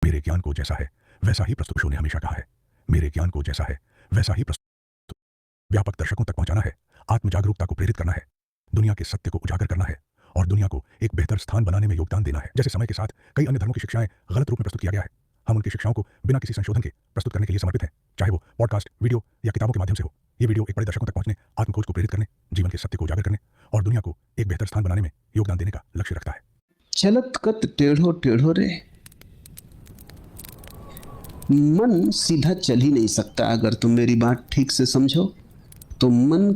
मेरे ज्ञान को जैसा है वैसा ही प्रस्तुत। ने हमेशा कहा है, मेरे ज्ञान को जैसा है वैसा ही प्रस्तुत। व्यापक दर्शकों तक पहुंचाना है, आत्म जागरूकता को प्रेरित करना है, दुनिया के सत्य को उजागर करना है और दुनिया को एक बेहतर स्थान बनाने में योगदान देना है। जैसे समय के साथ कई अन्य धर्मों की शिक्षाएं गलत रूप में प्रस्तुत किया गया है, हम उनकी शिक्षाओं को बिना किसी संशोधन के प्रस्तुत करने के लिए समर्पित हैं, चाहे वो पॉडकास्ट, वीडियो या किताबों के माध्यम से हो। ये वीडियो एक बड़े दर्शकों तक पहुंचने, आत्मखोज को प्रेरित करने, जीवन के सत्य को उजागर करने और दुनिया को एक बेहतर स्थान बनाने में योगदान देने का लक्ष्य रखता है। चलत कत टेढ़ो टेढ़ो रे, मन सीधा चल ही नहीं सकता। अगर तुम मेरी बात ठीक से समझो तो मन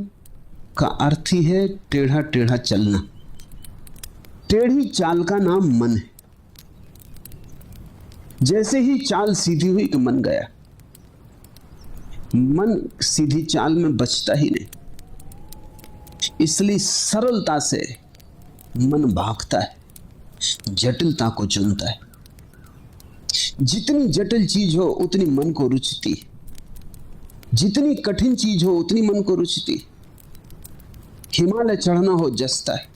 का अर्थ ही है टेढ़ा टेढ़ा चलना। टेढ़ी चाल का नाम मन है। जैसे ही चाल सीधी हुई कि मन गया। मन सीधी चाल में बचता ही नहीं, इसलिए सरलता से मन भागता है, जटिलता को चुनता है। जितनी जटिल चीज हो उतनी मन को रुचती, जितनी कठिन चीज हो उतनी मन को रुचती। हिमालय चढ़ना हो जसता है,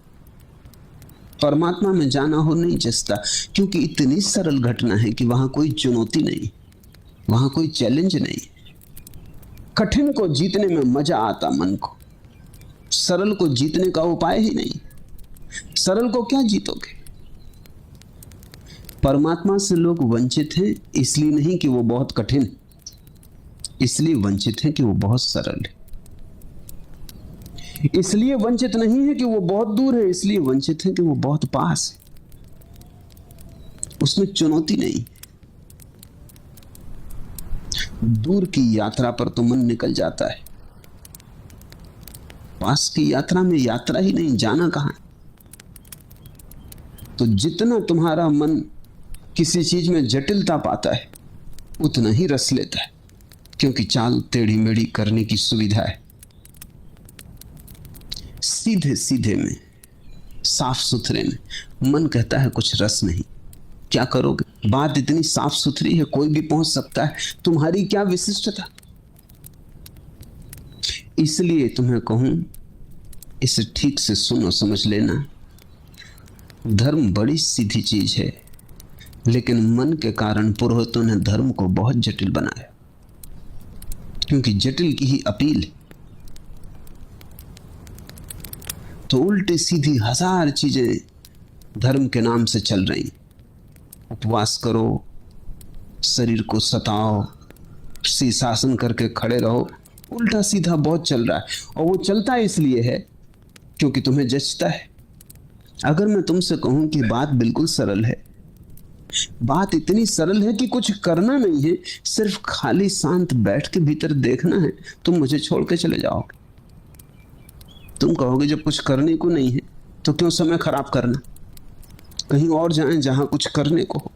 परमात्मा में जाना हो नहीं जसता, क्योंकि इतनी सरल घटना है कि वहां कोई चुनौती नहीं, वहां कोई चैलेंज नहीं। कठिन को जीतने में मजा आता मन को, सरल को जीतने का उपाय ही नहीं। सरल को क्या जीतोगे? परमात्मा से लोग वंचित हैं, इसलिए नहीं कि वो बहुत कठिन, इसलिए वंचित हैं कि वो बहुत सरल है। इसलिए वंचित नहीं है कि वो बहुत दूर है, इसलिए वंचित है कि वो बहुत पास है। उसमें चुनौती नहीं। दूर की यात्रा पर तो मन निकल जाता है, पास की यात्रा में यात्रा ही नहीं, जाना कहां है। तो जितना तुम्हारा मन किसी चीज में जटिलता पाता है उतना ही रस लेता है, क्योंकि चाल टेढ़ी मेढ़ी करने की सुविधा है। सीधे सीधे में, साफ सुथरे में मन कहता है कुछ रस नहीं। क्या करोगे? बात इतनी साफ सुथरी है, कोई भी पहुंच सकता है, तुम्हारी क्या विशिष्टता। इसलिए तुम्हें कहूं, इसे ठीक से सुनो, समझ लेना। धर्म बड़ी सीधी चीज है, लेकिन मन के कारण पुरोहितों ने धर्म को बहुत जटिल बनाया, क्योंकि जटिल की ही अपील है। तो उल्टी सीधी हजार चीजें धर्म के नाम से चल रही। उपवास करो, शरीर को सताओ, शीर्षासन करके खड़े रहो, उल्टा सीधा बहुत चल रहा है। और वो चलता इसलिए है क्योंकि तुम्हें जचता है। अगर मैं तुमसे कहूं कि बात बिल्कुल सरल है, बात इतनी सरल है कि कुछ करना नहीं है, सिर्फ खाली शांत बैठ के भीतर देखना है, तुम मुझे छोड़ के चले जाओगे। तुम कहोगे जब कुछ करने को नहीं है तो क्यों समय खराब करना, कहीं और जाएं जहां कुछ करने को हो।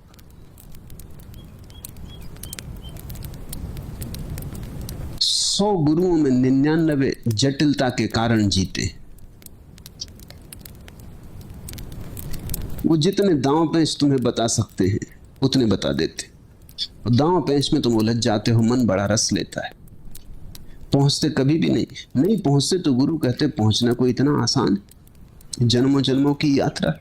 सौ गुरुओं में 99 जटिलता के कारण जीते। वो जितने दांव पेंच तुम्हें बता सकते हैं उतने बता देते, और दांव पेंच में तुम उलझ जाते हो। मन बड़ा रस लेता है, पहुंचते कभी भी नहीं पहुंचते। तो गुरु कहते पहुंचना कोई इतना आसान है, जन्मों जन्मों की यात्रा।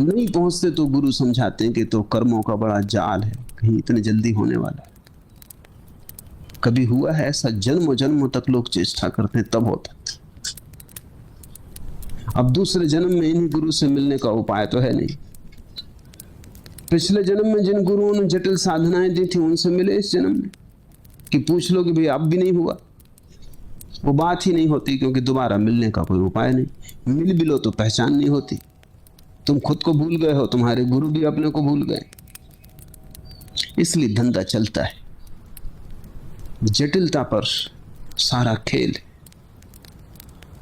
नहीं पहुंचते तो गुरु समझाते हैं कि तो कर्मों का बड़ा जाल है, कहीं इतने जल्दी होने वाला है। कभी हुआ है ऐसा? जन्मों जन्मों तक लोग चेष्टा करते हैं, तब होता। अब दूसरे जन्म में इन्हीं गुरु से मिलने का उपाय तो है नहीं। पिछले जन्म में जिन गुरुओं ने जटिल साधनाएं दी थी उनसे मिले इस जन्म में, कि पूछ लो कि भाई अब भी नहीं हुआ। वो बात ही नहीं होती, क्योंकि दोबारा मिलने का कोई उपाय नहीं। मिल भी लो तो पहचान नहीं होती। तुम खुद को भूल गए हो, तुम्हारे गुरु भी अपने को भूल गए। इसलिए धंधा चलता है, जटिलता पर सारा खेल।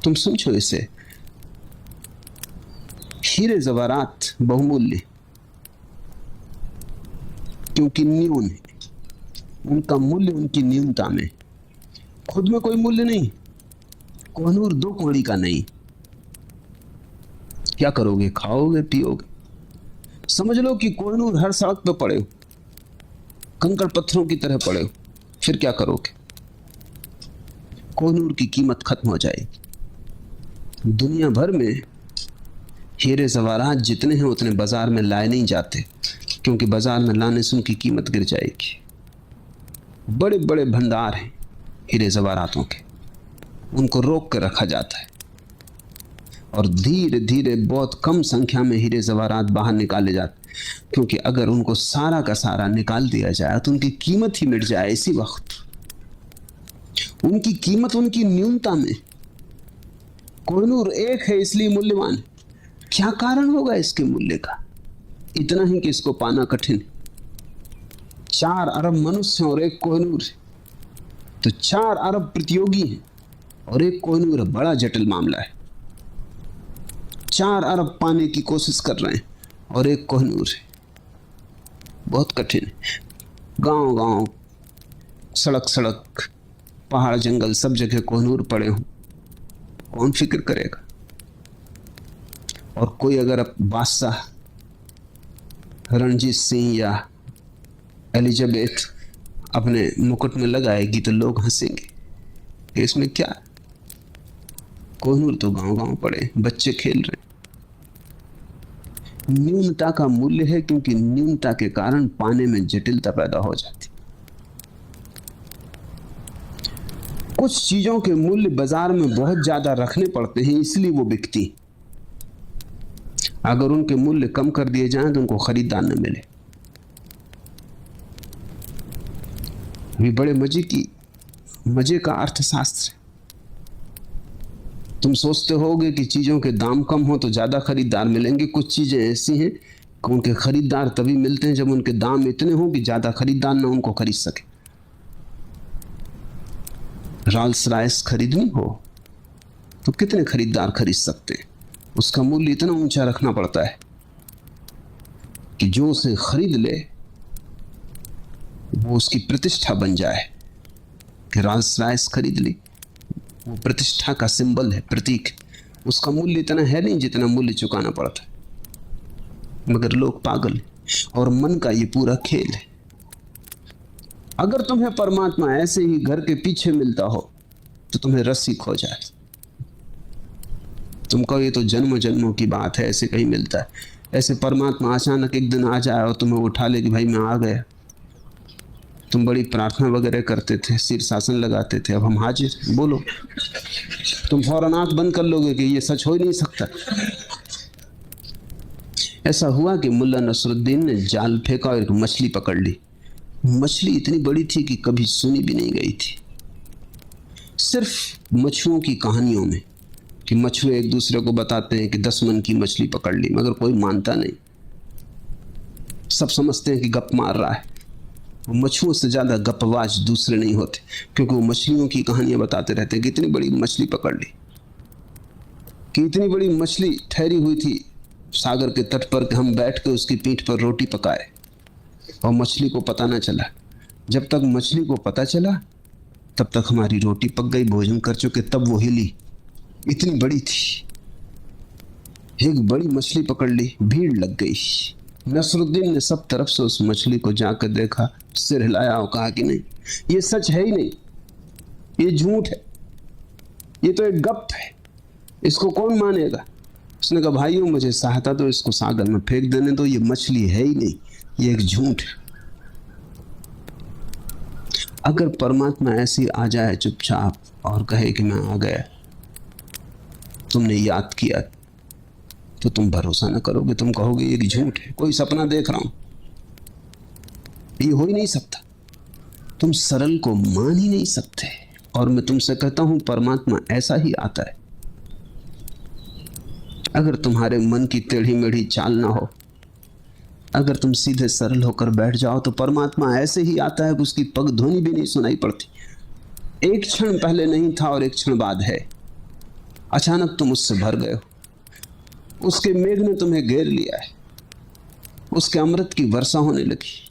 तुम समझो इसे, हीरे जवारात बहुमूल्य, क्योंकि न्यून है। उनका मूल्य उनकी न्यूनता में, खुद में कोई मूल्य नहीं। कोहनूर 2 कौड़ी का नहीं। क्या करोगे? खाओगे, पियोगे। समझ लो कि कोहनूर हर सड़क पे पड़े हो, कंकड़ पत्थरों की तरह पड़े हो, फिर क्या करोगे? कोहनूर की कीमत खत्म हो जाएगी। दुनिया भर में हीरे जवाहरात जितने हैं उतने बाजार में लाए नहीं जाते, क्योंकि बाजार में लाने से उनकी कीमत गिर जाएगी। बड़े बड़े भंडार हैं हीरे जवाहरातों के, उनको रोक कर रखा जाता है और धीरे धीरे बहुत कम संख्या में हीरे जवाहरात बाहर निकाले जाते, क्योंकि अगर उनको सारा का सारा निकाल दिया जाए तो उनकी कीमत ही मिट जाए। इसी वक्त उनकी कीमत उनकी न्यूनता में। कोहिनूर एक है इसलिए मूल्यवान है। क्या कारण होगा इसके मूल्य का? इतना ही कि इसको पाना कठिन है। 4 अरब मनुष्य और एक कोहिनूर है, तो 4 अरब प्रतियोगी हैं और एक कोहिनूर है। बड़ा जटिल मामला है। 4 अरब पाने की कोशिश कर रहे हैं और एक कोहिनूर है। बहुत कठिन है। गांव गांव, सड़क सड़क, पहाड़ जंगल, सब जगह कोहिनूर पड़े हों, कौन फिक्र करेगा? और कोई अगर बादशाह रणजीत सिंह या एलिजाबेथ अपने मुकुट में लगाएगी तो लोग हंसेंगे। इसमें क्या? कोहिनूर तो गांव गांव पड़े, बच्चे खेल रहे। न्यूनता का मूल्य है, क्योंकि न्यूनता के कारण पाने में जटिलता पैदा हो जाती। कुछ चीजों के मूल्य बाजार में बहुत ज्यादा रखने पड़ते हैं, इसलिए वो बिकती। अगर उनके मूल्य कम कर दिए जाएं तो उनको खरीदार न मिले। भी बड़े मजे का अर्थशास्त्र है। तुम सोचते होगे कि चीजों के दाम कम हो तो ज्यादा खरीदार मिलेंगे। कुछ चीजें ऐसी हैं कि उनके खरीदार तभी मिलते हैं जब उनके दाम इतने हों कि ज्यादा खरीदार ना उनको खरीद सके। रॉल्स रॉयस खरीदनी हो तो कितने खरीदार खरीद सकते हैं? उसका मूल्य इतना ऊंचा रखना पड़ता है कि जो उसे खरीद ले वो उसकी प्रतिष्ठा बन जाए। कि रॉल्स रॉयस खरीद ली, वो प्रतिष्ठा का सिंबल है, प्रतीक। उसका मूल्य इतना है नहीं जितना मूल्य चुकाना पड़ता है। मगर लोग पागल हैं और मन का ये पूरा खेल है। अगर तुम्हें परमात्मा ऐसे ही घर के पीछे मिलता हो तो तुम्हें रस्सी खो जाए। तुम कहो ये तो जन्म जन्मों की बात है, ऐसे कहीं मिलता है। ऐसे परमात्मा अचानक एक दिन आ जाए और तुम्हें उठा ले कि भाई मैं आ गया। तुम बड़ी प्रार्थना वगैरह करते थे, शीर्षासन लगाते थे, अब हम हाजिर, बोलो। तुम फौरन आंख बंद कर लोगे कि ये सच हो ही नहीं सकता। ऐसा हुआ कि मुल्ला नसरुद्दीन ने जाल फेंका और एक मछली पकड़ ली। मछली इतनी बड़ी थी कि कभी सुनी भी नहीं गई थी। सिर्फ मछुओं की कहानियों में कि मछुए एक दूसरे को बताते हैं कि 10 मन की मछली पकड़ ली, मगर कोई मानता नहीं। सब समझते हैं कि गप मार रहा है। वो मछुओं से ज्यादा गपवाज दूसरे नहीं होते, क्योंकि वो मछलियों की कहानियां बताते रहते हैं कि इतनी बड़ी मछली पकड़ ली, कि इतनी बड़ी मछली ठहरी हुई थी सागर के तट पर कि हम बैठ के उसकी पीठ पर रोटी पकाए और मछली को पता ना चला। जब तक मछली को पता चला तब तक हमारी रोटी पक गई, भोजन कर चुके, तब वो हिली। इतनी बड़ी थी। एक बड़ी मछली पकड़ ली, भीड़ लग गई। नसरुद्दीन ने सब तरफ से उस मछली को जाकर देखा, सिर हिलाया और कहा कि नहीं, ये सच है ही नहीं, ये झूठ है, ये तो एक गप है, इसको कौन मानेगा। उसने कहा भाइयों मुझे सहायता दो, इसको सागर में फेंक देने दो, ये मछली है ही नहीं, ये एक झूठ है। अगर परमात्मा ऐसी आ जाए चुपचाप और कहे कि मैं आ गया, तुमने याद किया, तो तुम भरोसा न करोगे, तुम कहोगे ये झूठ है, कोई सपना देख रहा हूं, ये हो ही नहीं सकता। तुम सरल को मान ही नहीं सकते। और मैं तुमसे कहता हूं परमात्मा ऐसा ही आता है। अगर तुम्हारे मन की टेढ़ी मेढ़ी चाल ना हो, अगर तुम सीधे सरल होकर बैठ जाओ, तो परमात्मा ऐसे ही आता है कि उसकी पग ध्वनि भी नहीं सुनाई पड़ती। एक क्षण पहले नहीं था और एक क्षण बाद है। अचानक तुम उससे भर गए हो, उसके मेघ ने तुम्हें घेर लिया है, उसके अमृत की वर्षा होने लगी।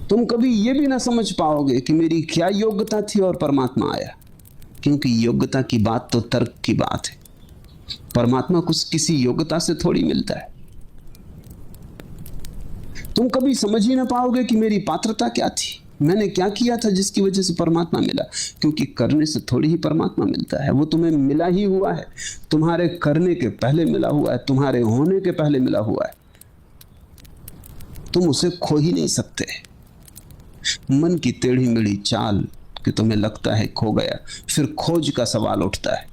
तुम कभी ये भी ना समझ पाओगे कि मेरी क्या योग्यता थी और परमात्मा आया, क्योंकि योग्यता की बात तो तर्क की बात है। परमात्मा कुछ किसी योग्यता से थोड़ी मिलता है। तुम कभी समझ ही ना पाओगे कि मेरी पात्रता क्या थी, मैंने क्या किया था जिसकी वजह से परमात्मा मिला, क्योंकि करने से थोड़ी ही परमात्मा मिलता है। वो तुम्हें मिला ही हुआ है, तुम्हारे करने के पहले मिला हुआ है, तुम्हारे होने के पहले मिला हुआ है। तुम उसे खो ही नहीं सकते। मन की टेढ़ी मेढ़ी चाल कि तुम्हें लगता है खो गया, फिर खोज का सवाल उठता है।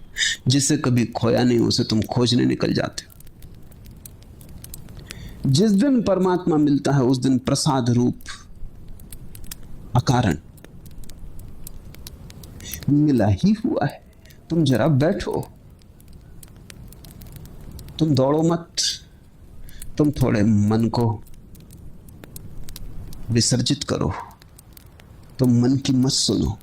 जिसे कभी खोया नहीं उसे तुम खोजने निकल जाते हो। जिस दिन परमात्मा मिलता है उस दिन प्रसाद रूप अकारण मिला ही हुआ है। तुम जरा बैठो, तुम दौड़ो मत, तुम थोड़े मन को विसर्जित करो, तुम मन की मत सुनो,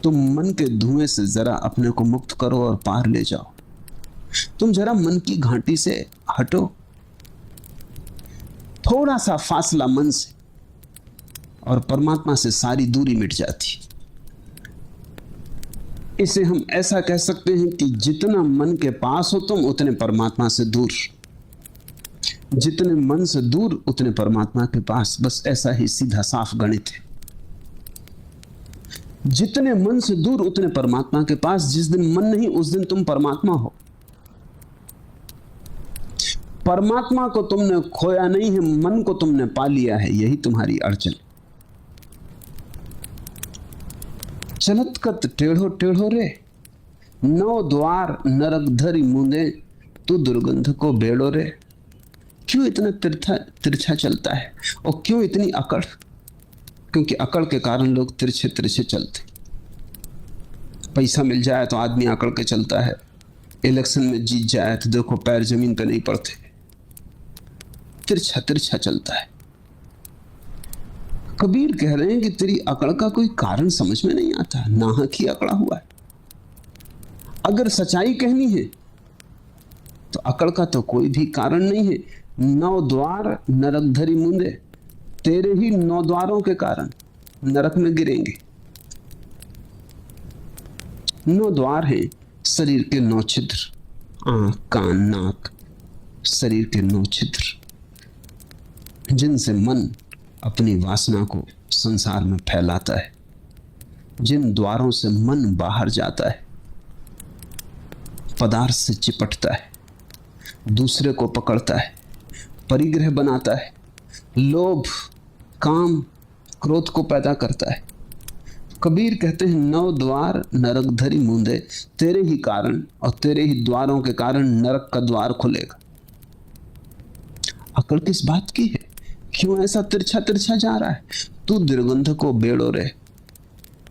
तुम मन के धुएं से जरा अपने को मुक्त करो और पार ले जाओ। तुम जरा मन की घाटी से हटो, थोड़ा सा फासला मन से, और परमात्मा से सारी दूरी मिट जाती। इसे हम ऐसा कह सकते हैं कि जितना मन के पास हो तुम उतने परमात्मा से दूर, जितने मन से दूर उतने परमात्मा के पास। बस ऐसा ही सीधा साफ गणित है। जितने मन से दूर उतने परमात्मा के पास। जिस दिन मन नहीं उस दिन तुम परमात्मा हो। परमात्मा को तुमने खोया नहीं है, मन को तुमने पा लिया है, यही तुम्हारी अड़चन। चलत कत टेढ़ो टेढ़ो रे, नौ द्वार नरक धरी मुंदे, तू दुर्गंध को बेड़ो रे। क्यों इतना तिरछा चलता है और क्यों इतनी अकड़? क्योंकि अकड़ के कारण लोग तिरछे तिरछे चलते। पैसा मिल जाए तो आदमी अकड़ के चलता है, इलेक्शन में जीत जाए तो देखो पैर जमीन पर नहीं पड़ते, तिरछा तिरछा चलता है। कबीर कह रहे हैं कि तेरी अकड़ का कोई कारण समझ में नहीं आता, नाहक ही अकड़ा हुआ है। अगर सच्चाई कहनी है तो अकड़ का तो कोई भी कारण नहीं है। नौ द्वार नरक धरी मुंदे, तेरे ही नौ द्वारों के कारण नरक में गिरेंगे। नौ द्वार हैं शरीर के नौ छिद्र, आंख कान नाक, शरीर के नौ छिद्र, जिनसे मन अपनी वासना को संसार में फैलाता है। जिन द्वारों से मन बाहर जाता है, पदार्थ से चिपटता है, दूसरे को पकड़ता है, परिग्रह बनाता है, लोभ काम क्रोध को पैदा करता है। कबीर कहते हैं नौ द्वार नरक धरी मुंदे, तेरे ही कारण और तेरे ही द्वारों के कारण नरक का द्वार खुलेगा। अकड़ किस बात की है? क्यों ऐसा तिरछा तिरछा जा रहा है? तू दुर्गंध को बेड़ो रे,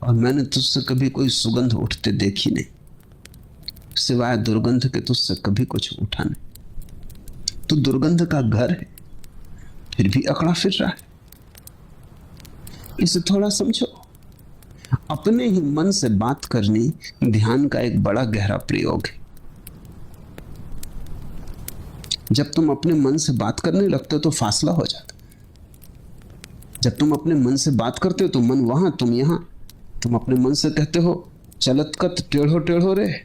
और मैंने तुझसे कभी कोई सुगंध उठते देखी नहीं, सिवाय दुर्गंध के तुझसे कभी कुछ उठा नहीं। तू दुर्गंध का घर है, फिर भी अकड़ा फिर रहा है। इसे थोड़ा समझो। अपने ही मन से बात करनी ध्यान का एक बड़ा गहरा प्रयोग है। जब तुम अपने मन से बात करने लगते हो तो फासला हो जाता। जब तुम अपने मन से बात करते हो तो मन वहां तुम यहां। तुम अपने मन से कहते हो चलत कत टेढ़ो टेढ़ो रे,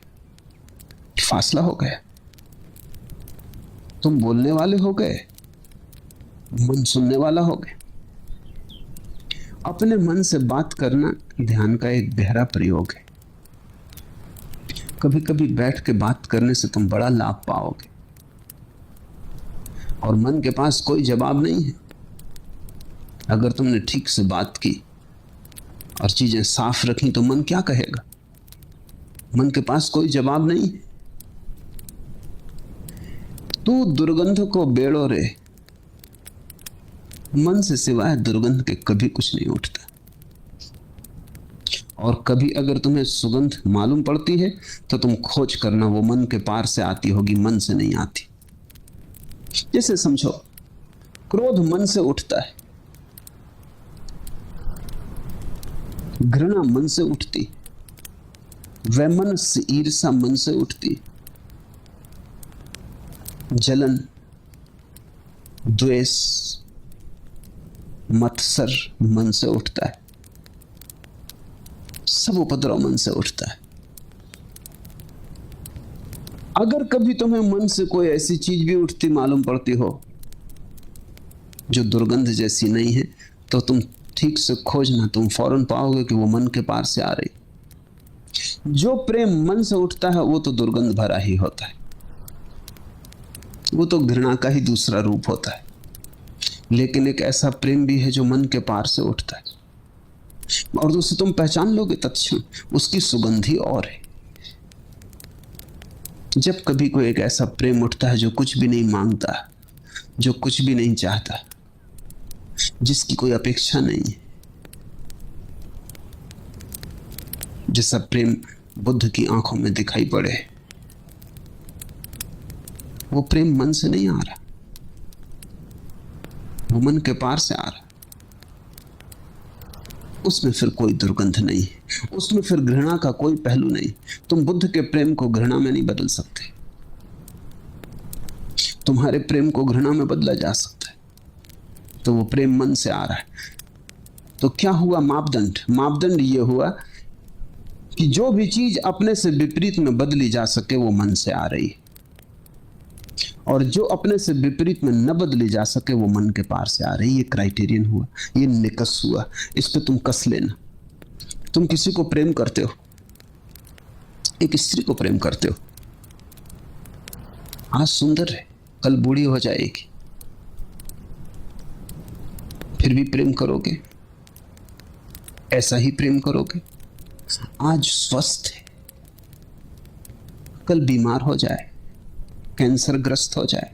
फासला हो गया। तुम बोलने वाले हो गए, मन सुनने वाला हो गया। अपने मन से बात करना ध्यान का एक गहरा प्रयोग है। कभी कभी बैठ के बात करने से तुम बड़ा लाभ पाओगे, और मन के पास कोई जवाब नहीं है। अगर तुमने ठीक से बात की और चीजें साफ रखी तो मन क्या कहेगा? मन के पास कोई जवाब नहीं है। तू दुर्गंध को बेड़ो रे, मन से सिवाय दुर्गंध के कभी कुछ नहीं उठता। और कभी अगर तुम्हें सुगंध मालूम पड़ती है तो तुम खोज करना, वो मन के पार से आती होगी, मन से नहीं आती। जैसे समझो क्रोध मन से उठता है, घृणा मन से उठती, वैमनस्य ईर्षा मन से उठती, जलन द्वेष मत्सर मन से उठता है, सब उपद्रव मन से उठता है। अगर कभी तुम्हें मन से कोई ऐसी चीज भी उठती मालूम पड़ती हो जो दुर्गंध जैसी नहीं है, तो तुम ठीक से खोजना, तुम फौरन पाओगे कि वो मन के पार से आ रही। जो प्रेम मन से उठता है वो तो दुर्गंध भरा ही होता है। वो तो घृणा का ही दूसरा रूप होता है। लेकिन एक ऐसा प्रेम भी है जो मन के पार से उठता है, और उसे तुम पहचान लोगे तत्क्षण। उसकी सुगंध ही और है। जब कभी कोई एक ऐसा प्रेम उठता है जो कुछ भी नहीं मांगता, जो कुछ भी नहीं चाहता, जिसकी कोई अपेक्षा नहीं है, जैसा प्रेम बुद्ध की आंखों में दिखाई पड़े, वो प्रेम मन से नहीं आ रहा, वो मन के पार से आ रहा। उसमें फिर कोई दुर्गंध नहीं है, उसमें फिर घृणा का कोई पहलू नहीं। तुम बुद्ध के प्रेम को घृणा में नहीं बदल सकते। तुम्हारे प्रेम को घृणा में बदला जा सकता है, तो वो प्रेम मन से आ रहा है। तो क्या हुआ मापदंड? मापदंड ये हुआ कि जो भी चीज अपने से विपरीत में बदली जा सके वो मन से आ रही है, और जो अपने से विपरीत में न बदली जा सके वो मन के पार से आ रही है। ये क्राइटेरियन हुआ, ये निकस हुआ। इस पे तुम कस लेना। तुम किसी को प्रेम करते हो, एक स्त्री को प्रेम करते हो, आज सुंदर है, कल बूढ़ी हो जाएगी, फिर भी प्रेम करोगे, ऐसा ही प्रेम करोगे। आज स्वस्थ है, कल बीमार हो जाए, कैंसर ग्रस्त हो जाए,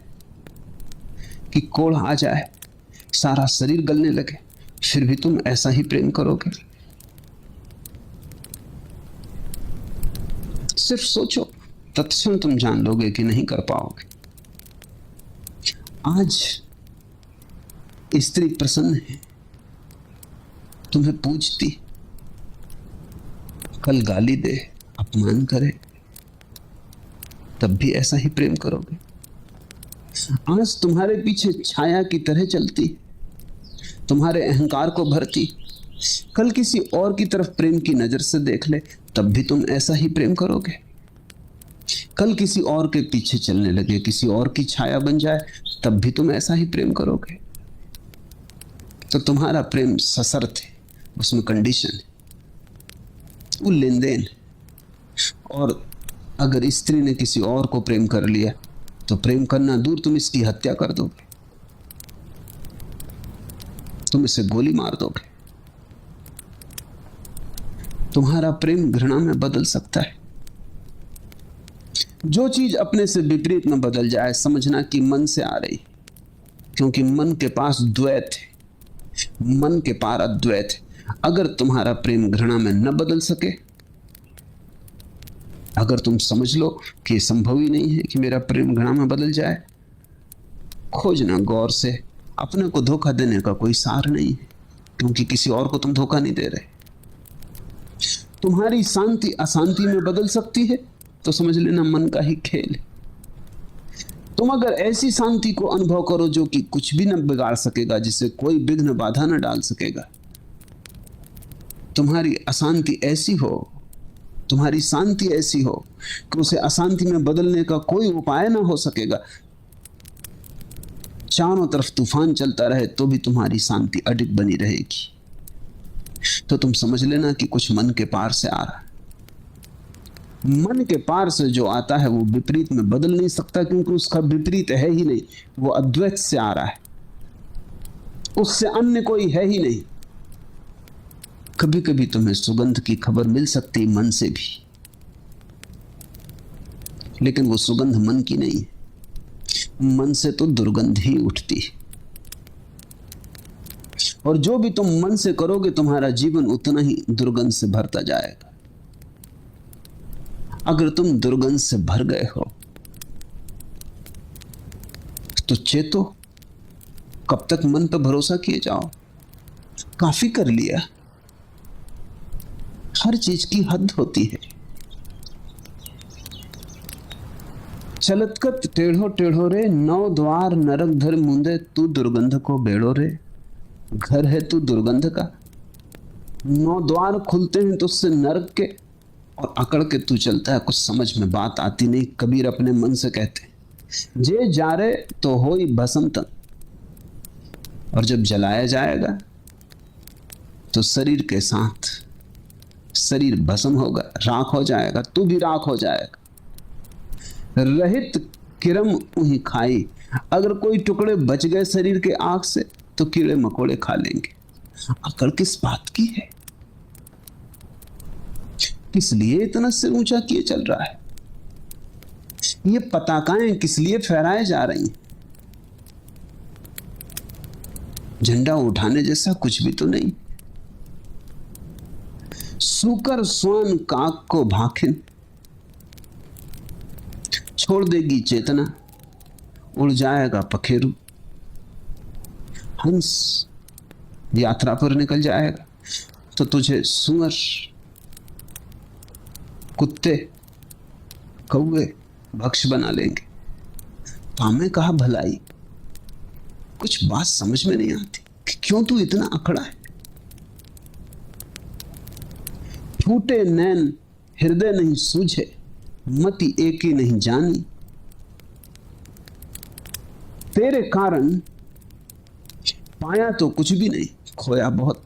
कि कोढ़ आ जाए, सारा शरीर गलने लगे, फिर भी तुम ऐसा ही प्रेम करोगे। सिर्फ सोचो, तत्क्षण तुम जान लोगे कि नहीं कर पाओगे। आज स्त्री प्रसन्न है, तुम्हें पूछती, कल गाली दे, अपमान करे, तब भी ऐसा ही प्रेम करोगे। आज तुम्हारे पीछे छाया की तरह चलती, तुम्हारे अहंकार को भरती, कल किसी और की तरफ प्रेम की नजर से देख ले, तब भी तुम ऐसा ही प्रेम करोगे। कल किसी और के पीछे चलने लगे, किसी और की छाया बन जाए, तब भी तुम ऐसा ही प्रेम करोगे। तो तुम्हारा प्रेम सशर्त है, उसमें कंडीशन है, वो लेन देन है। और अगर स्त्री ने किसी और को प्रेम कर लिया तो प्रेम करना दूर, तुम इसकी हत्या कर दोगे, तुम इसे गोली मार दोगे। तुम्हारा प्रेम घृणा में बदल सकता है। जो चीज अपने से विपरीत में बदल जाए, समझना कि मन से आ रही, क्योंकि मन के पास द्वैत है, मन के पार अद्वैत है। अगर तुम्हारा प्रेम घृणा में न बदल सके, अगर तुम समझ लो कि संभव ही नहीं है कि मेरा प्रेम घृणा में बदल जाए, खोजना गौर से। अपने को धोखा देने का कोई सार नहीं है, क्योंकि किसी और को तुम धोखा नहीं दे रहे। तुम्हारी शांति अशांति में बदल सकती है, तो समझ लेना मन का ही खेल है। तुम अगर ऐसी शांति को अनुभव करो जो कि कुछ भी न बिगाड़ सकेगा, जिसे कोई विघ्न बाधा न डाल सकेगा, तुम्हारी अशांति ऐसी हो, तुम्हारी शांति ऐसी हो कि उसे अशांति में बदलने का कोई उपाय ना हो सकेगा, चारों तरफ तूफान चलता रहे तो भी तुम्हारी शांति अडिग बनी रहेगी, तो तुम समझ लेना कि कुछ मन के पार से आ रहा है। मन के पार से जो आता है वो विपरीत में बदल नहीं सकता, क्योंकि उसका विपरीत है ही नहीं, वो अद्वैत से आ रहा है, उससे अन्य कोई है ही नहीं। कभी कभी तुम्हें सुगंध की खबर मिल सकती मन से भी, लेकिन वो सुगंध मन की नहीं है। मन से तो दुर्गंध ही उठती है, और जो भी तुम मन से करोगे तुम्हारा जीवन उतना ही दुर्गंध से भरता जाएगा। अगर तुम दुर्गंध से भर गए हो तो चेतो, कब तक मन पर भरोसा किए जाओ? काफी कर लिया। हर चीज की हद होती है। चलतकत टेढ़ो टेढ़ो रे, नौ द्वार नरक धर मुंदे, तू दुर्गंध को बेड़ो रे। घर है तू दुर्गंध का, 9 द्वार खुलते हैं तो उससे नरक के, और अकड़ के तू चलता है। कुछ समझ में बात आती नहीं। कबीर अपने मन से कहते, जे जारे तो होई भस्म तन, और जब जलाया जाएगा तो शरीर के साथ शरीर भस्म होगा, राख हो जाएगा, तू भी राख हो जाएगा। रहित किरम उही खाई। अगर कोई टुकड़े बच गए शरीर के आग से तो कीड़े मकोड़े खा लेंगे। अकड़ किस बात की है? किस लिए इतना सिर ऊंचा किए चल रहा है? ये पताकाएं किस लिए फहराए जा रही हैं? झंडा उठाने जैसा कुछ भी तो नहीं। सूकर स्वान काक को भाखिन, छोड़ देगी चेतना, उड़ जाएगा पखेरु। हंस यात्रा पर निकल जाएगा तो तुझे सुअर, कुत्ते, कौवे भक्ष बना लेंगे। पामे कहा भलाई। कुछ बात समझ में नहीं आती कि क्यों तू इतना अकड़ा है। फूटे नैन हृदय नहीं सूझे, मति एक ही नहीं जानी। तेरे कारण पाया तो कुछ भी नहीं, खोया बहुत।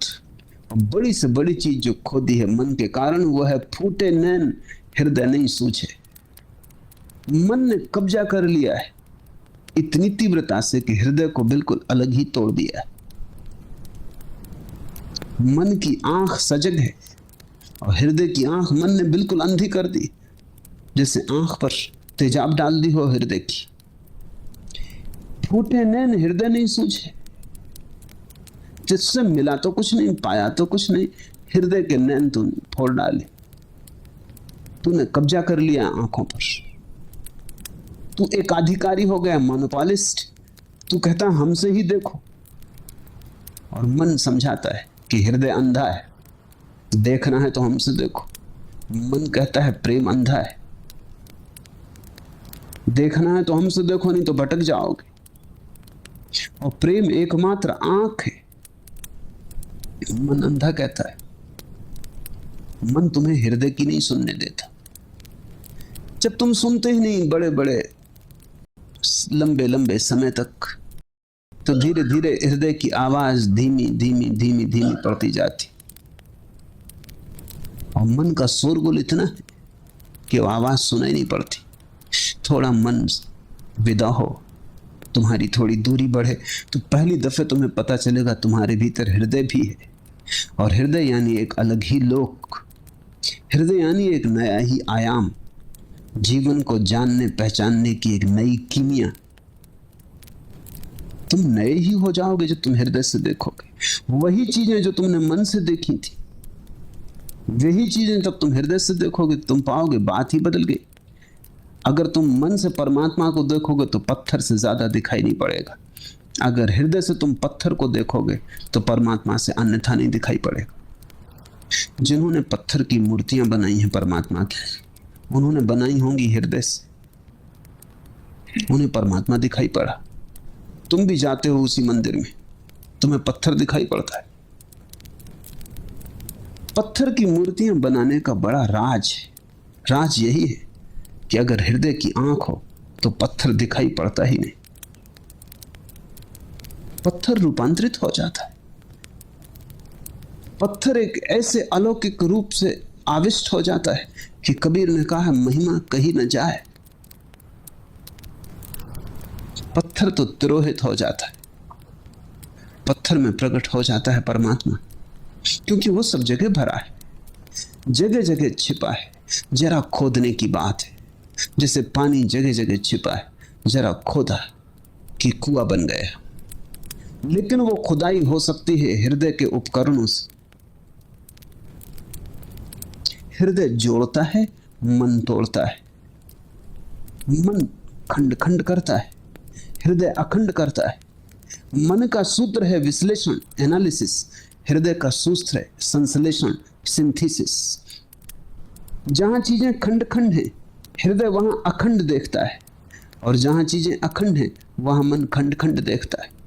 बड़ी से बड़ी चीज जो खो दी है मन के कारण वो है फूटे नैन हृदय नहीं सूझे। मन ने कब्जा कर लिया है इतनी तीव्रता से कि हृदय को बिल्कुल अलग ही तोड़ दिया है। मन की आंख सजग है और हृदय की आंख मन ने बिल्कुल अंधी कर दी, जैसे आंख पर तेजाब डाल दी हो हृदय की। फूटे नैन हृदय नहीं सूझे, जिससे मिला तो कुछ नहीं, पाया तो कुछ नहीं। हृदय के नैन तूने फोड़ डाले, तूने कब्जा कर लिया आंखों पर। तू एक अधिकारी हो गया, मोनोपोलिस्ट। तू कहता हमसे ही देखो, और मन समझाता है कि हृदय अंधा है, देखना है तो हमसे देखो। मन कहता है प्रेम अंधा है, देखना है तो हमसे देखो, नहीं तो भटक जाओगे। और प्रेम एकमात्र आंख है। मन अंधा कहता है। मन तुम्हें हृदय की नहीं सुनने देता। जब तुम सुनते ही नहीं बड़े बड़े लंबे लंबे समय तक, तो धीरे धीरे हृदय की आवाज धीमी धीमी धीमी धीमी पड़ती जाती। और मन का शोरगुल इतना है कि वो आवाज सुनाई नहीं पड़ती। थोड़ा मन विदा हो, तुम्हारी थोड़ी दूरी बढ़े, तो पहली दफे तुम्हें पता चलेगा तुम्हारे भीतर हृदय भी है। और हृदय यानी एक अलग ही लोक, हृदय यानी एक नया ही आयाम, जीवन को जानने पहचानने की एक नई कीमिया। तुम नए ही हो जाओगे जब तुम हृदय से देखोगे। वही चीजें जो तुमने मन से देखी थी, वही चीजें जब तुम हृदय से देखोगे तुम पाओगे बात ही बदल गई। अगर तुम मन से परमात्मा को देखोगे तो पत्थर से ज्यादा दिखाई नहीं पड़ेगा। अगर हृदय से तुम पत्थर को देखोगे तो परमात्मा से अन्यथा नहीं दिखाई पड़ेगा। जिन्होंने पत्थर की मूर्तियां बनाई हैं परमात्मा की, उन्होंने बनाई होंगी हृदय से, उन्हें परमात्मा दिखाई पड़ा। तुम भी जाते हो उसी मंदिर में, तुम्हें पत्थर दिखाई पड़ता है। पत्थर की मूर्तियां बनाने का बड़ा राज है। राज यही है कि अगर हृदय की आंख हो तो पत्थर दिखाई पड़ता ही नहीं, पत्थर रूपांतरित हो जाता है। पत्थर एक ऐसे अलौकिक रूप से आविष्ट हो जाता है कि कबीर ने कहा महिमा कही न जाए। पत्थर तो तिरोहित हो जाता है, पत्थर में प्रकट हो जाता है परमात्मा, क्योंकि वो सब जगह भरा है, जगह जगह छिपा है। जरा खोदने की बात है, जैसे पानी जगह जगह छिपा है, जरा खोदा कि कुआं बन गया। लेकिन वो खुदाई हो सकती है हृदय के उपकरणों से। हृदय जोड़ता है, मन तोड़ता है। मन खंड खंड करता है, हृदय अखंड करता है। मन का सूत्र है विश्लेषण, एनालिसिस। हृदय का सूत्र है संश्लेषण, सिंथेसिस। जहां चीजें खंड खंड हैं, हृदय वहां अखंड देखता है, और जहां चीजें अखंड हैं वहां मन खंड खंड देखता है।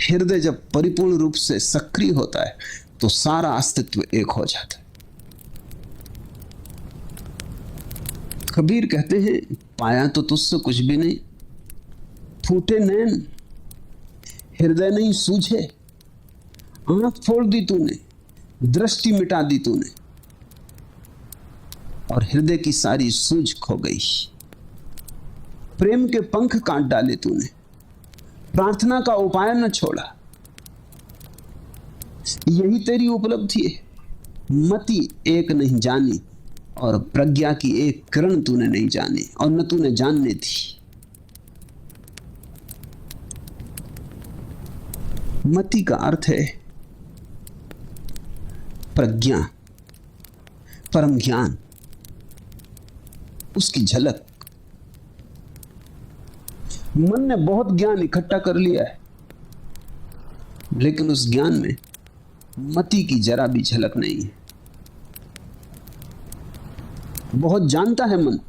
हृदय जब परिपूर्ण रूप से सक्रिय होता है तो सारा अस्तित्व एक हो जाता है। कबीर कहते हैं पाया तो तुझसे कुछ भी नहीं, फूटे नैन हृदय नहीं सूझे। आंख फोड़ दी तूने, दृष्टि मिटा दी तूने, और हृदय की सारी सूझ खो गई। प्रेम के पंख काट डाले तूने, प्रार्थना का उपाय न छोड़ा। यही तेरी उपलब्धि है। मति एक नहीं जानी और प्रज्ञा की एक किरण तूने नहीं जानी और न तूने जानने दी। मति का अर्थ है प्रज्ञा, परम ज्ञान, उसकी झलक। मन ने बहुत ज्ञान इकट्ठा कर लिया है, लेकिन उस ज्ञान में मति की जरा भी झलक नहीं है। बहुत जानता है मन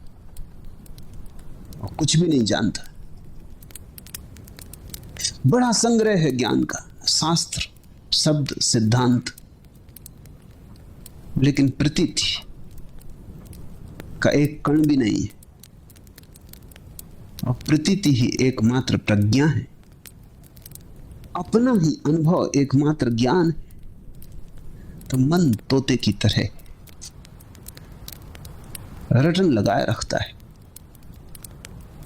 और कुछ भी नहीं जानता। बड़ा संग्रह है ज्ञान का, शास्त्र, शब्द, सिद्धांत, लेकिन प्रतीति का एक कण भी नहीं है। और प्रतीति ही एकमात्र प्रज्ञा है, अपना ही अनुभव एकमात्र ज्ञान है। तो मन तोते की तरह रटन लगाए रखता है,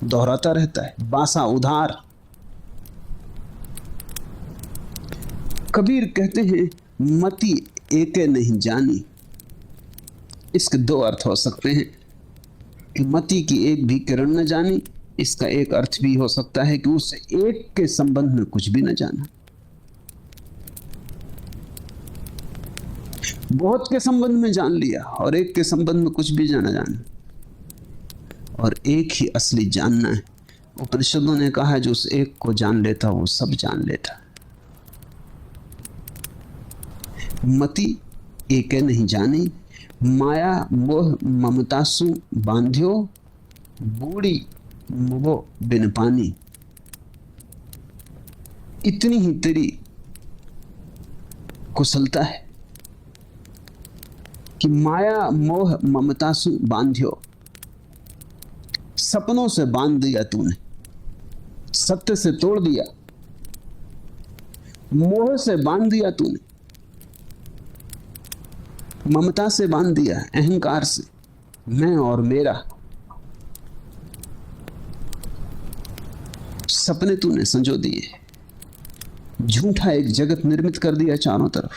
दोहराता रहता है, बासा उधार। कबीर कहते हैं मति एके नहीं जानी। इसके दो अर्थ हो सकते हैं कि मति की एक भी किरण न जानी। इसका एक अर्थ भी हो सकता है कि उस एक के संबंध में कुछ भी न जाना। बहुत के संबंध में जान लिया और एक के संबंध में कुछ भी जाना जाना, और एक ही असली जानना है। उपनिषदों ने कहा है जो उस एक को जान लेता वो सब जान लेता। मति एके नहीं जानी, माया मोह ममतासु बांध्यो, बूढ़ी मुबो बिन पानी। इतनी ही तेरी कुशलता है कि माया मोह ममतासु बांध्यो, सपनों से बांध दिया तूने, सत्य से तोड़ दिया, मोह से बांध दिया तूने, ममता से बांध दिया, अहंकार से, मैं और मेरा। सपने तूने संजो दिए, झूठा एक जगत निर्मित कर दिया चारों तरफ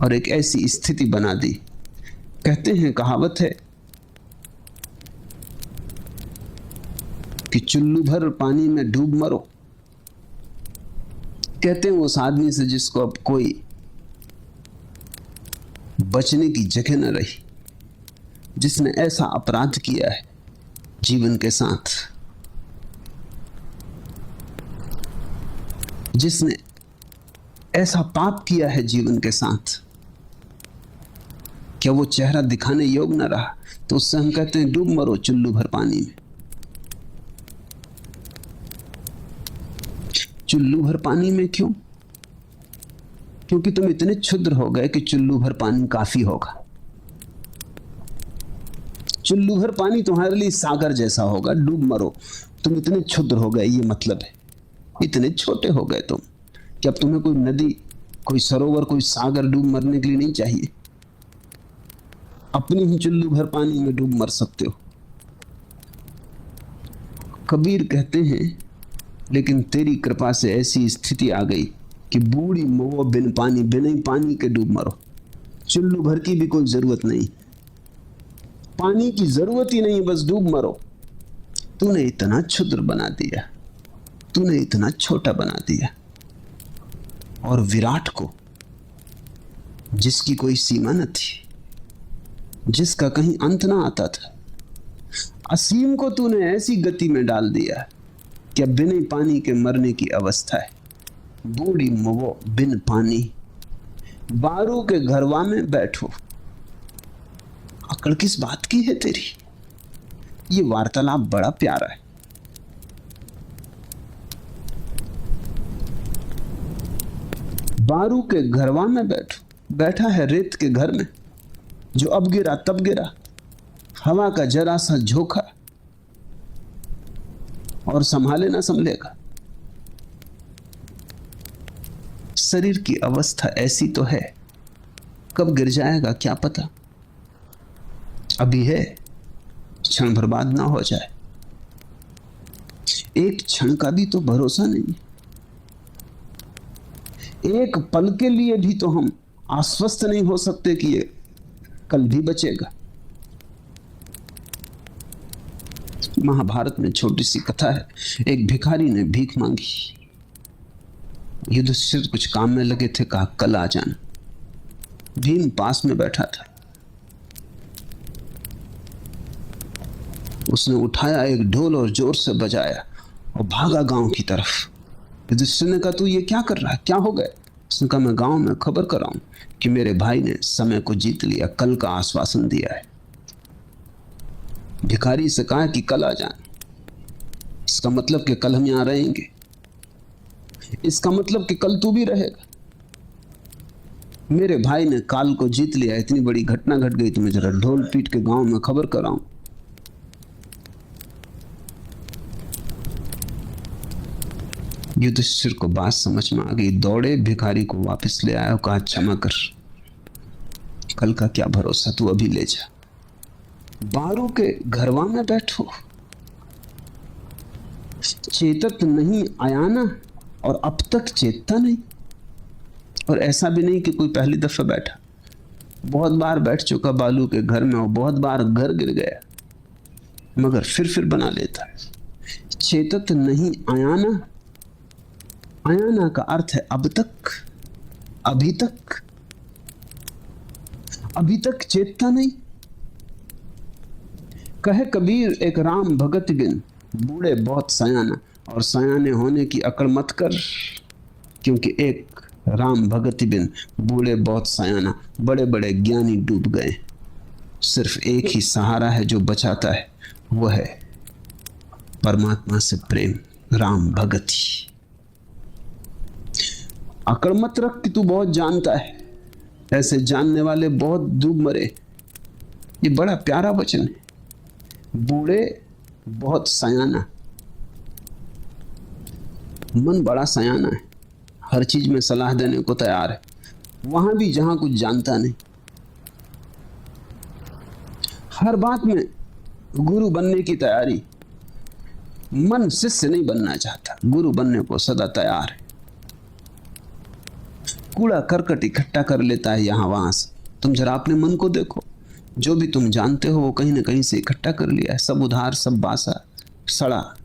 और एक ऐसी स्थिति बना दी। कहते हैं, कहावत है कि चुल्लू भर पानी में डूब मरो। कहते हैं उस आदमी से जिसको अब कोई बचने की जगह न रही, जिसने ऐसा अपराध किया है जीवन के साथ, जिसने ऐसा पाप किया है जीवन के साथ, क्या वो चेहरा दिखाने योग्य न रहा? तो उससे हम कहते हैं डूब मरो चुल्लू भर पानी में। चुल्लू भर पानी में क्यों? क्योंकि तुम इतने क्षुद्र हो गए कि चुल्लू भर पानी काफी होगा। चुल्लू भर पानी तुम्हारे लिए सागर जैसा होगा, डूब मरो। तुम इतने क्षुद्र हो गए, ये मतलब है। इतने छोटे हो गए तुम कि अब तुम्हें कोई नदी, कोई सरोवर, कोई सागर डूब मरने के लिए नहीं चाहिए। अपनी ही चुल्लू भर पानी में डूब मर सकते हो। कबीर कहते हैं, लेकिन तेरी कृपा से ऐसी स्थिति आ गई कि बूढ़ी मोह बिन पानी, बिना ही पानी के डूब मरो। चुल्लू भर की भी कोई जरूरत नहीं, पानी की जरूरत ही नहीं, बस डूब मरो। तूने इतना क्षुद्र बना दिया, तूने इतना छोटा बना दिया। और विराट को, जिसकी कोई सीमा न थी, जिसका कहीं अंत ना आता था, असीम को तूने ऐसी गति में डाल दिया कि अब बिना पानी के मरने की अवस्था है। बूढ़ी मुवो बिन पानी, बारू के घरवा में बैठो। अकड़ किस बात की है तेरी? ये वार्तालाप बड़ा प्यारा है। बारू के घरवा में बैठो, बैठा है रेत के घर में, जो अब गिरा तब गिरा, हवा का जरा सा झोंका और संभाले ना संभलेगा। शरीर की अवस्था ऐसी तो है, कब गिर जाएगा क्या पता। अभी है, क्षण बर्बाद ना हो जाए। एक क्षण का भी तो भरोसा नहीं। एक पल के लिए भी तो हम आश्वस्त नहीं हो सकते कि ये कल भी बचेगा। महाभारत में छोटी सी कथा है। एक भिखारी ने भीख मांगी। युधिष्ठिर कुछ काम में लगे थे, कहा कल आ जाना। भीम पास में बैठा था। उसने उठाया एक ढोल और जोर से बजाया और भागा गांव की तरफ। युधिष्ठिर ने कहा तू ये क्या कर रहा है, क्या हो गया? उसने कहा मैं गांव में खबर कराऊं कि मेरे भाई ने समय को जीत लिया, कल का आश्वासन दिया है। भिखारी से कहा कि कल आ जाना। इसका मतलब कि कल हम यहां रहेंगे, इसका मतलब कि कल तू भी रहेगा। मेरे भाई ने काल को जीत लिया, इतनी बड़ी घटना घट गई, तुम्हें जरा ढोल पीट के गांव में खबर कराऊं। युधिष्ठिर को बात समझ में आ गई। दौड़े भिखारी को वापस ले आया और कहा क्षमा कर, कल का क्या भरोसा, तू अभी ले जा। बारू के घरवा में बैठो, चेतत नहीं आया ना, और अब तक चेतता नहीं। और ऐसा भी नहीं कि कोई पहली दफा बैठा, बहुत बार बैठ चुका बालू के घर में और बहुत बार घर गिर गया, मगर फिर बना लेता। चेतत नहीं आया ना, आयाना का अर्थ है अब तक, अभी तक, अभी तक चेतता नहीं। कहे कबीर एक राम भगत बिन, बूढ़े बहुत सयाना। और सयाने होने की अकड़ मत कर, क्योंकि एक राम भगत बिन, बूढ़े बहुत सयाना, बड़े बड़े ज्ञानी डूब गए। सिर्फ एक ही सहारा है जो बचाता है, वह है परमात्मा से प्रेम, राम भगति। अकड़ मत रख कि तू बहुत जानता है, ऐसे जानने वाले बहुत डूब मरे। ये बड़ा प्यारा वचन है। बूढ़े बहुत सयाना, मन बड़ा सयाना है, हर चीज में सलाह देने को तैयार है, वहां भी जहां कुछ जानता नहीं। हर बात में गुरु बनने की तैयारी। मन शिष्य नहीं बनना चाहता, गुरु बनने को सदा तैयार है। कूड़ा करकट इकट्ठा कर लेता है यहां वहां से। तुम जरा अपने मन को देखो, जो भी तुम जानते हो वो कहीं ना कहीं से इकट्ठा कर लिया है। सब उधार, सब बासा, सड़ा,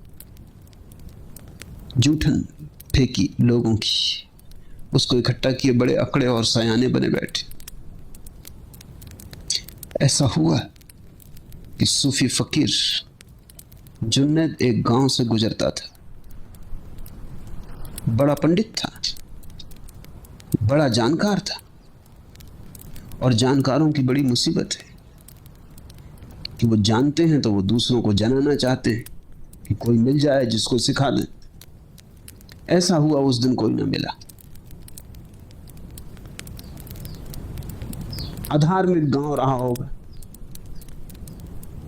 जूठन फेंकी लोगों की, उसको इकट्ठा किए, बड़े अकड़े और सयाने बने बैठे। ऐसा हुआ कि सूफी फकीर जुन्नैद एक गांव से गुजरता था। बड़ा पंडित था, बड़ा जानकार था, और जानकारों की बड़ी मुसीबत है कि वो जानते हैं तो वो दूसरों को जनाना चाहते हैं कि कोई मिल जाए जिसको सिखा दे। ऐसा हुआ, उस दिन कोई ना मिला। अधार्मिक गांव रहा होगा,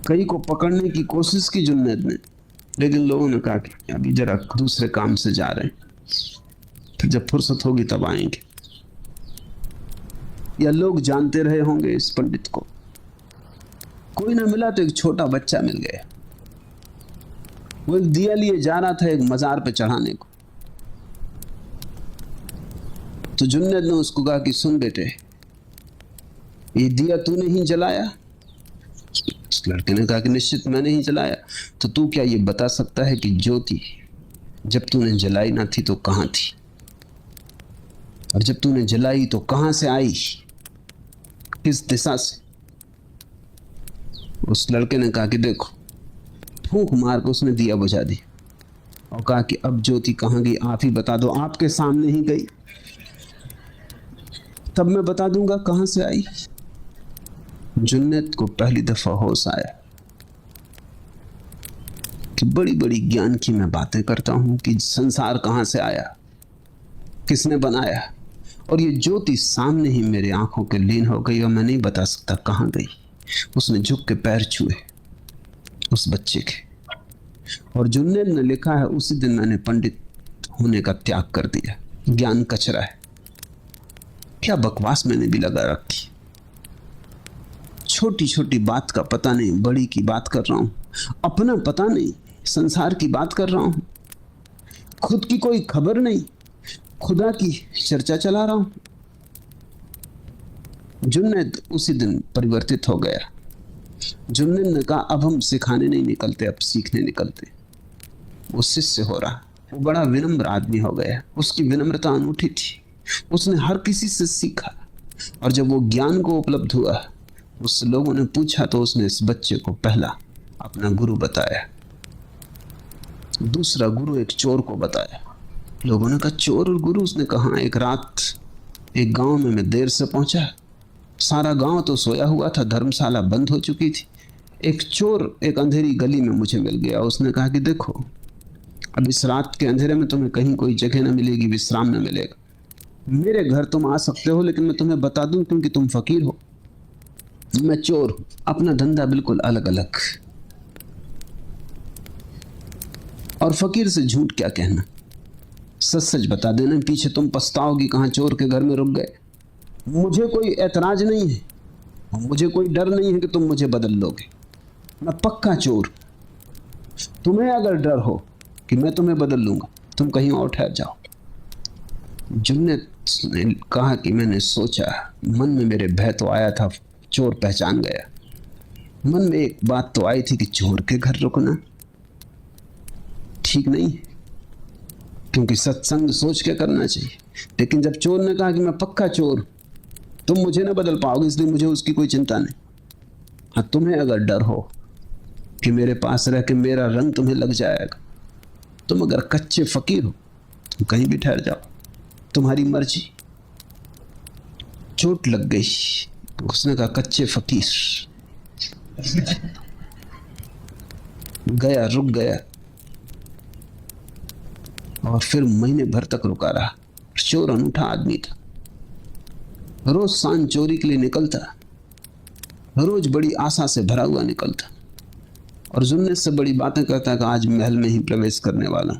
कई को पकड़ने की कोशिश की जुन्नैद ने, लेकिन लोगों ने कहा कि अभी जरा दूसरे काम से जा रहे हैं, फिर जब फुर्सत होगी तब आएंगे। या लोग जानते रहे होंगे इस पंडित को। कोई ना मिला तो एक छोटा बच्चा मिल गया। वो एक दिया लिए जा रहा था एक मजार पे चढ़ाने को। तो जुन्नैद ने उसको कहा कि सुन बेटे, ये दिया तूने ही जलाया? उस लड़के ने कहा कि निश्चित मैंने ही जलाया। तो तू क्या ये बता सकता है कि ज्योति जब तूने जलाई ना थी तो कहां थी, और जब तूने जलाई तो कहां से आई, किस दिशा से? उस लड़के ने कहा कि देखो, फूंक मार के उसने दिया बुझा दी और कहा कि अब ज्योति कहां गई आप ही बता दो। आपके सामने ही गई, तब मैं बता दूंगा कहां से आई। जुन्नैद को पहली दफा होश आया कि बड़ी बड़ी ज्ञान की मैं बातें करता हूं कि संसार कहां से आया, किसने बनाया, और ये ज्योति सामने ही मेरे आंखों के लीन हो गई और मैं नहीं बता सकता कहां गई। उसने झुक के पैर छुए उस बच्चे के, और जुन्नैद ने लिखा है उसी दिन मैंने पंडित होने का त्याग कर दिया। ज्ञान कचरा है, क्या बकवास मैंने भी लगा रखी। छोटी छोटी बात का पता नहीं, बड़ी की बात कर रहा हूं, अपना पता नहीं, संसार की बात कर रहा हूं, खुद की कोई खबर नहीं, खुदा की चर्चा चला रहा हूं। जुन्नैद उसी दिन परिवर्तित हो गया। जुन्नैद ने कहा अब हम सिखाने नहीं निकलते, अब सीखने निकलते। वो शिष्य हो रहा, वो बड़ा विनम्र आदमी हो गया। उसकी विनम्रता अनूठी थी, उसने हर किसी से सीखा, और जब वो ज्ञान को उपलब्ध हुआ, उससे लोगों ने पूछा तो उसने इस बच्चे को पहला अपना गुरु बताया। दूसरा गुरु एक चोर को बताया। लोगों ने कहा चोर और गुरु? उसने कहा एक रात एक गांव में मैं देर से पहुंचा, सारा गांव तो सोया हुआ था, धर्मशाला बंद हो चुकी थी। एक चोर एक अंधेरी गली में मुझे मिल गया। उसने कहा कि देखो, अब इस रात के अंधेरे में तुम्हें कहीं कोई जगह न मिलेगी, विश्राम न मिलेगा। मेरे घर तुम आ सकते हो, लेकिन मैं तुम्हें बता दूं क्योंकि तुम फकीर हो, मैं चोर हूं, अपना धंधा बिल्कुल अलग अलग। और फकीर से झूठ क्या कहना, सच सच बता देना, पीछे तुम पछताओगी कहां चोर के घर में रुक गए। मुझे कोई ऐतराज नहीं है, मुझे कोई डर नहीं है कि तुम मुझे बदल लोगे, मैं पक्का चोर। तुम्हें अगर डर हो कि मैं तुम्हें बदल लूंगा, तुम कहीं और ठहर जाओ। जुन्नैद ने कहा कि मैंने सोचा, मन में मेरे भय तो आया था, चोर पहचान गया। मन में एक बात तो आई थी कि चोर के घर रुकना ठीक नहीं, क्योंकि सत्संग सोच के करना चाहिए। लेकिन जब चोर ने कहा कि मैं पक्का चोर, तुम मुझे ना बदल पाओगे, इसलिए मुझे उसकी कोई चिंता नहीं। हाँ, तुम्हें अगर डर हो कि मेरे पास रह के मेरा रंग तुम्हें लग जाएगा, तुम अगर कच्चे फकीर हो, तुम कहीं भी ठहर जाओ, तुम्हारी मर्जी। चोट लग गई। उसने कहा कच्चे फकीर। गया, रुक गया, और फिर महीने भर तक रुका रहा। चोर अनूठा आदमी था, रोज सांझ चोरी के लिए निकलता, रोज बड़ी आशा से भरा हुआ निकलता, और जुन्नैद से बड़ी बातें करता कि आज महल में ही प्रवेश करने वाला हूं,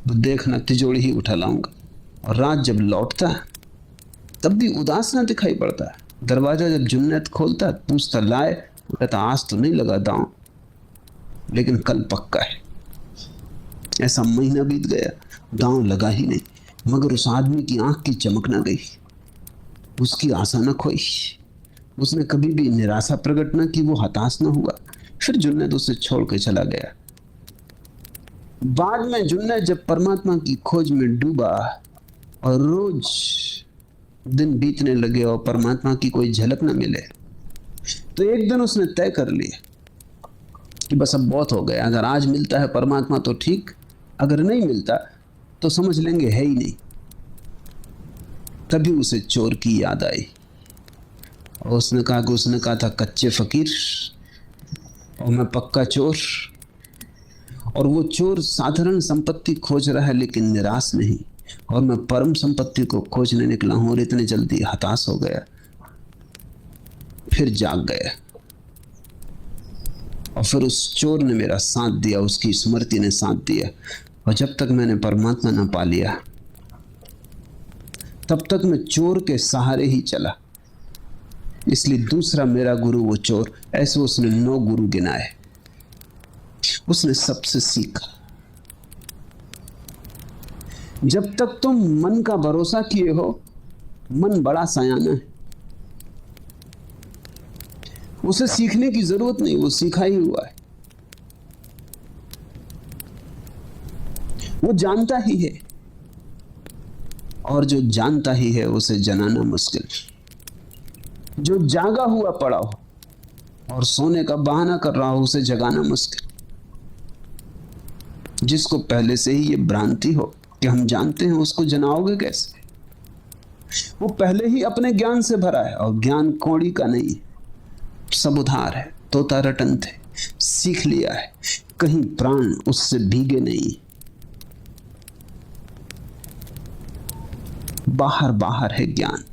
तो देखना तिजोरी ही उठा लाऊंगा। और रात जब लौटता तब भी उदास ना दिखाई पड़ता। दरवाजा जब जुन्नैद खोलता पूछता लाए, कहता आज तो नहीं लगा दांव, लेकिन कल पक्का है। ऐसा महीना बीत गया, दांव लगा ही नहीं, मगर उस आदमी की आंख की चमक ना गई, उसकी आशा न खोई, उसने कभी भी निराशा प्रकट न की, वो हताश न हुआ। फिर जुन्नैद उसे छोड़ के चला गया। बाद में जुन्नैद जब परमात्मा की खोज में डूबा और रोज दिन बीतने लगे और परमात्मा की कोई झलक न मिले, तो एक दिन उसने तय कर लिया कि बस अब बहुत हो गया, अगर आज मिलता है परमात्मा तो ठीक, अगर नहीं मिलता तो समझ लेंगे है ही नहीं। तभी उसे चोर की याद आई, और उसने कहा था कच्चे फकीर और मैं पक्का चोर। और वो चोर साधारण संपत्ति खोज रहा है लेकिन निराश नहीं, और मैं परम संपत्ति को खोजने निकला हूं और इतने जल्दी हताश हो गया। फिर जाग गया, और फिर उस चोर ने मेरा साथ दिया, उसकी स्मृति ने साथ दिया, और जब तक मैंने परमात्मा ना पा लिया तब तक मैं चोर के सहारे ही चला। इसलिए दूसरा मेरा गुरु वो चोर। ऐसे उसने 9 गुरु गिनाए, उसने सबसे सीखा। जब तक तुम मन का भरोसा किए हो, मन बड़ा सयाना है, उसे सीखने की जरूरत नहीं, वो सीखा ही हुआ है, वो जानता ही है, और जो जानता ही है उसे जनाना मुश्किल। जो जागा हुआ पड़ा हो और सोने का बहाना कर रहा हो, उसे जगाना मुश्किल। जिसको पहले से ही ये भ्रांति हो कि हम जानते हैं, उसको जनाओगे कैसे? वो पहले ही अपने ज्ञान से भरा है, और ज्ञान कौड़ी का नहीं, सब उधार है, तोता रटन थे, सीख लिया है, कहीं प्राण उससे भीगे नहीं। बाहर बाहर है ज्ञान,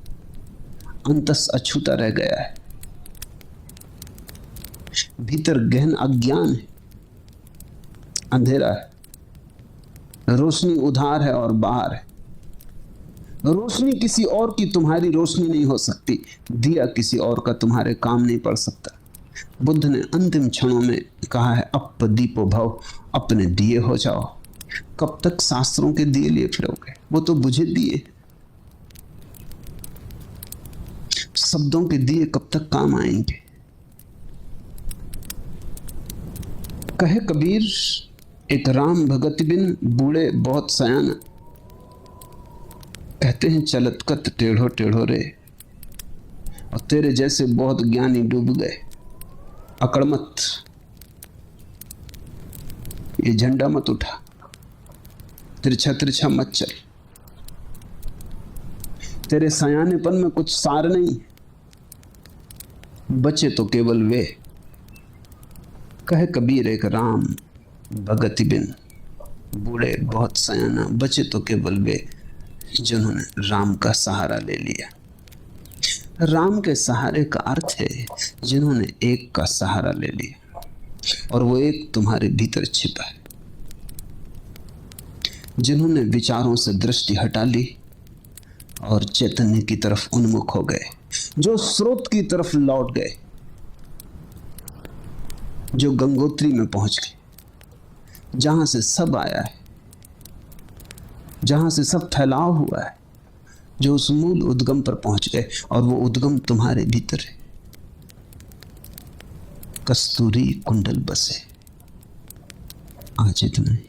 अंतस अछूता रह गया है, भीतर गहन अज्ञान है, अंधेरा है, रोशनी उधार है और बाहर है। रोशनी किसी और की तुम्हारी रोशनी नहीं हो सकती, दिया किसी और का तुम्हारे काम नहीं पड़ सकता। बुद्ध ने अंतिम क्षणों में कहा है, अप दीपो भव, अपने दिए हो जाओ। कब तक शास्त्रों के दिए लिए फिरोगे? वो तो बुझे दिए। शब्दों के दिए कब तक काम आएंगे? कहे कबीर, एक राम भगत बिन बूढ़े बहुत सयाना। कहते हैं चलत कत टेढ़ो टेढ़ो रे, और तेरे जैसे बहुत ज्ञानी डूब गए। अकड़ मत, ये झंडा मत उठा, तिरछा तिरछा मत चल। तेरे सयानेपन में कुछ सार नहीं, बचे तो केवल वे। कहे कबीर, एक राम भगत बिन बूढ़े बहुत सयाना, बचे तो केवल वे जिन्होंने राम का सहारा ले लिया। राम के सहारे का अर्थ है जिन्होंने एक का सहारा ले लिया, और वो एक तुम्हारे भीतर छिपा है। जिन्होंने विचारों से दृष्टि हटा ली और चैतन्य की तरफ उन्मुख हो गए, जो स्रोत की तरफ लौट गए, जो गंगोत्री में पहुंच गए, जहां से सब आया है, जहां से सब फैलाव हुआ है, जो उस मूल उद्गम पर पहुंच गए, और वो उद्गम तुम्हारे भीतर है। कस्तूरी कुंडल बसे। आज इतना ही।